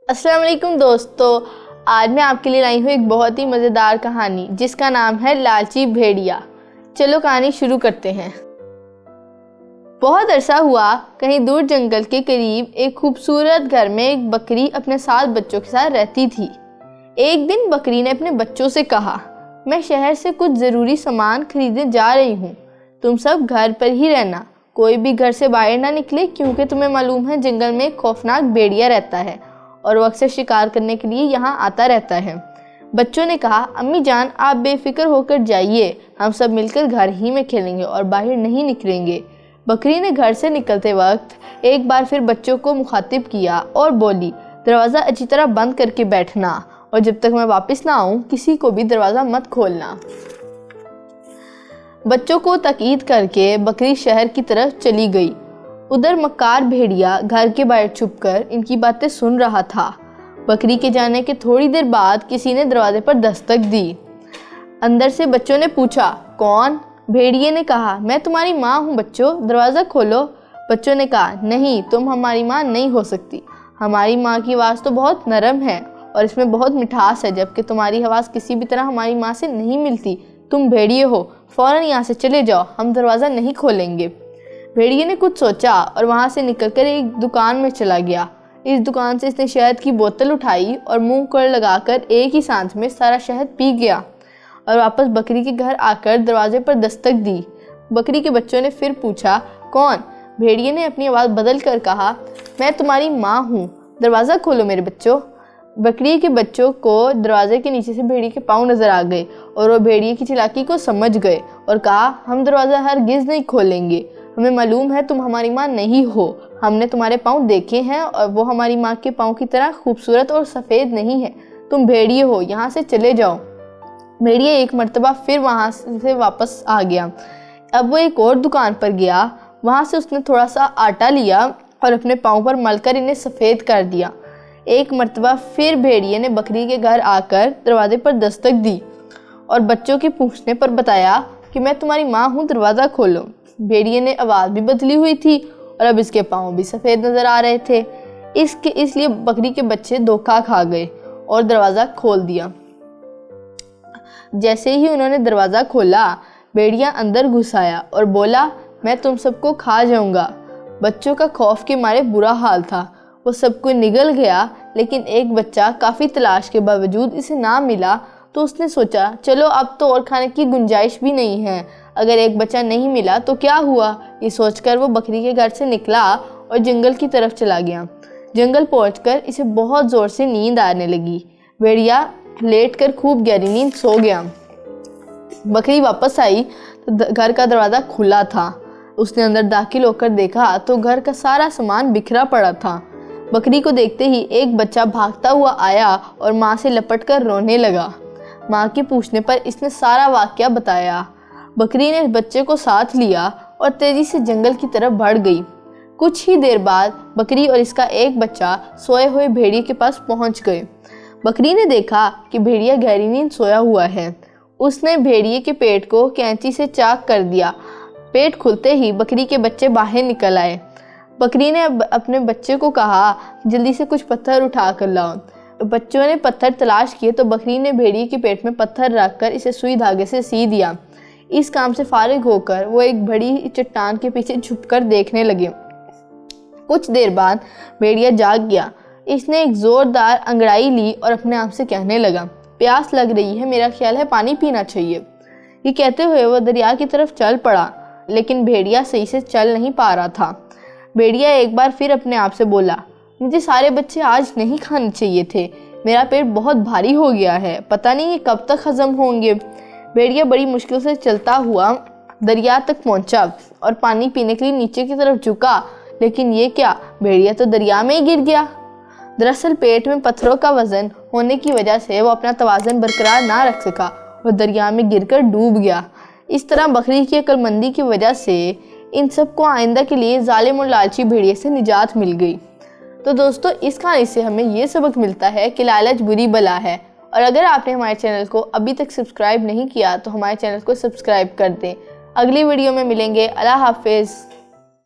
السلام علیکم دوستو، آج میں آپ کے لیے لائی ہوں ایک بہت ہی مزیدار کہانی جس کا نام ہے لالچی بھیڑیا۔ چلو کہانی شروع کرتے ہیں۔ بہت عرصہ ہوا کہیں دور جنگل کے قریب ایک خوبصورت گھر میں ایک بکری اپنے 7 بچوں کے ساتھ رہتی تھی۔ ایک دن بکری نے اپنے بچوں سے کہا، میں شہر سے کچھ ضروری سامان خریدنے جا رہی ہوں، تم سب گھر پر ہی رہنا، کوئی بھی گھر سے باہر نہ نکلے، کیونکہ تمہیں معلوم ہے جنگل میں ایک خوفناک بھیڑیا رہتا ہے اور وہ اکثر شکار کرنے کے لیے یہاں آتا رہتا ہے۔ بچوں نے کہا، امی جان آپ بے فکر ہو کر جائیے، ہم سب مل کر گھر ہی میں کھیلیں گے اور باہر نہیں نکلیں گے۔ بکری نے گھر سے نکلتے وقت ایک بار پھر بچوں کو مخاطب کیا اور بولی، دروازہ اچھی طرح بند کر کے بیٹھنا اور جب تک میں واپس نہ آؤں کسی کو بھی دروازہ مت کھولنا۔ بچوں کو تاکید کر کے بکری شہر کی طرف چلی گئی۔ ادھر مکار بھیڑیا گھر کے باہر چھپ کر ان کی باتیں سن رہا تھا۔ بکری کے جانے کے تھوڑی دیر بعد کسی نے دروازے پر دستک دی۔ اندر سے بچوں نے پوچھا، کون؟ بھیڑیے نے کہا، میں تمہاری ماں ہوں بچوں، دروازہ کھولو۔ بچوں نے کہا، نہیں، تم ہماری ماں نہیں ہو سکتی، ہماری ماں کی آواز تو بہت نرم ہے اور اس میں بہت مٹھاس ہے، جبکہ تمہاری آواز کسی بھی طرح ہماری ماں سے نہیں ملتی۔ تم بھیڑیے ہو، فوراً یہاں سے چلے جاؤ، ہم دروازہ نہیں کھولیں گے۔ بھیڑیے نے کچھ سوچا اور وہاں سے نکل کر ایک دکان میں چلا گیا۔ اس دکان سے اس نے شہد کی بوتل اٹھائی اور منہ پر لگا کر ایک ہی سانس میں سارا شہد پی گیا اور واپس بکری کے گھر آ کر دروازے پر دستک دی۔ بکری کے بچوں نے پھر پوچھا، کون؟ بھیڑیے نے اپنی آواز بدل کر کہا، میں تمہاری ماں ہوں، دروازہ کھولو میرے بچوں۔ بکری کے بچوں کو دروازے کے نیچے سے بھیڑیے کے پاؤں نظر آ گئے اور وہ بھیڑیے کی چالاکی کو سمجھ گئے اور کہا، ہم دروازہ ہرگز نہیں کھولیں گے، ہمیں معلوم ہے تم ہماری ماں نہیں ہو، ہم نے تمہارے پاؤں دیکھے ہیں اور وہ ہماری ماں کے پاؤں کی طرح خوبصورت اور سفید نہیں ہے، تم بھیڑیے ہو، یہاں سے چلے جاؤ۔ بھیڑیے ایک مرتبہ پھر وہاں سے واپس آ گیا۔ اب وہ ایک اور دکان پر گیا، وہاں سے اس نے تھوڑا سا آٹا لیا اور اپنے پاؤں پر مل کر انہیں سفید کر دیا۔ ایک مرتبہ پھر بھیڑیے نے بکری کے گھر آ کر دروازے پر دستک دی اور بچوں کے پوچھنے پر بتایا کہ میں تمہاری ماں ہوں، دروازہ کھولو۔ بھیڑیے نے آواز بھی بدلی ہوئی تھی اور اب اس کے پاؤں بھی سفید نظر آ رہے تھے، اس لیے بکری کے بچے دھوکا کھا گئے اور دروازہ کھول دیا۔ جیسے ہی انہوں نے دروازہ کھولا، بھیڑیا اندر گھس آیا اور بولا، میں تم سب کو کھا جاؤں گا۔ بچوں کا خوف کے مارے برا حال تھا، وہ سب کو نگل گیا، لیکن ایک بچہ کافی تلاش کے باوجود اسے نہ ملا تو اس نے سوچا، چلو اب تو اور کھانے کی گنجائش بھی نہیں ہے، اگر ایک بچہ نہیں ملا تو کیا ہوا؟ یہ سوچ کر وہ بکری کے گھر سے نکلا اور جنگل کی طرف چلا گیا۔ جنگل پہنچ کر اسے بہت زور سے نیند آنے لگی۔ بھیڑیا لیٹ کر خوب گہری نیند سو گیا۔ بکری واپس آئی تو گھر کا دروازہ کھلا تھا۔ اس نے اندر داخل ہو کر دیکھا تو گھر کا سارا سامان بکھرا پڑا تھا۔ بکری کو دیکھتے ہی ایک بچہ بھاگتا ہوا آیا اور ماں سے لپٹ کر رونے لگا۔ ماں کے پوچھنے پر اس نے سارا واقعہ بتایا۔ بکری نے بچے کو ساتھ لیا اور تیزی سے جنگل کی طرف بڑھ گئی۔ کچھ ہی دیر بعد بکری اور اس کا ایک بچہ سوئے ہوئے بھیڑیے کے پاس پہنچ گئے۔ بکری نے دیکھا کہ بھیڑیا گہری نیند سویا ہوا ہے۔ اس نے بھیڑیے کے پیٹ کو کینچی سے چاک کر دیا۔ پیٹ کھلتے ہی بکری کے بچے باہر نکل آئے۔ بکری نے اپنے بچے کو کہا، جلدی سے کچھ پتھر اٹھا کر لاؤ۔ بچوں نے پتھر تلاش کیے تو بکری نے بھیڑیے کے پیٹ میں پتھر رکھ کر اسے سوئی دھاگے سے سی دیا۔ اس کام سے فارغ ہو کر وہ ایک بڑی چٹان کے پیچھے چھپ کر دیکھنے لگے۔ کچھ دیر بعد بھیڑیا جاگ گیا۔ اس نے ایک زوردار انگڑائی لی اور اپنے آپ سے کہنے لگا، پیاس لگ رہی ہے، میرا خیال ہے پانی پینا چاہیے۔ یہ کہتے ہوئے وہ دریا کی طرف چل پڑا، لیکن بھیڑیا صحیح سے چل نہیں پا رہا تھا۔ بھیڑیا ایک بار پھر اپنے آپ سے بولا، مجھے سارے بچے آج نہیں کھانے چاہیے تھے، میرا پیٹ بہت بھاری ہو گیا ہے، پتہ نہیں یہ کب تک ہضم ہوں گے۔ بھیڑیا بڑی مشکل سے چلتا ہوا دریا تک پہنچا اور پانی پینے کے لیے نیچے کی طرف جھکا، لیکن یہ کیا، بھیڑیا تو دریا میں ہی گر گیا۔ دراصل پیٹ میں پتھروں کا وزن ہونے کی وجہ سے وہ اپنا توازن برقرار نہ رکھ سکا اور دریا میں گر کر ڈوب گیا۔ اس طرح بکری کی عقل مندی کی وجہ سے ان سب کو آئندہ کے لیے ظالم اور لالچی بھیڑیے سے نجات مل گئی۔ تو دوستو، اس کہانی سے ہمیں یہ سبق ملتا ہے کہ لالچ بری بلا ہے، اور اگر آپ نے ہمارے چینل کو ابھی تک سبسکرائب نہیں کیا تو ہمارے چینل کو سبسکرائب کر دیں۔ اگلی ویڈیو میں ملیں گے۔ اللہ حافظ۔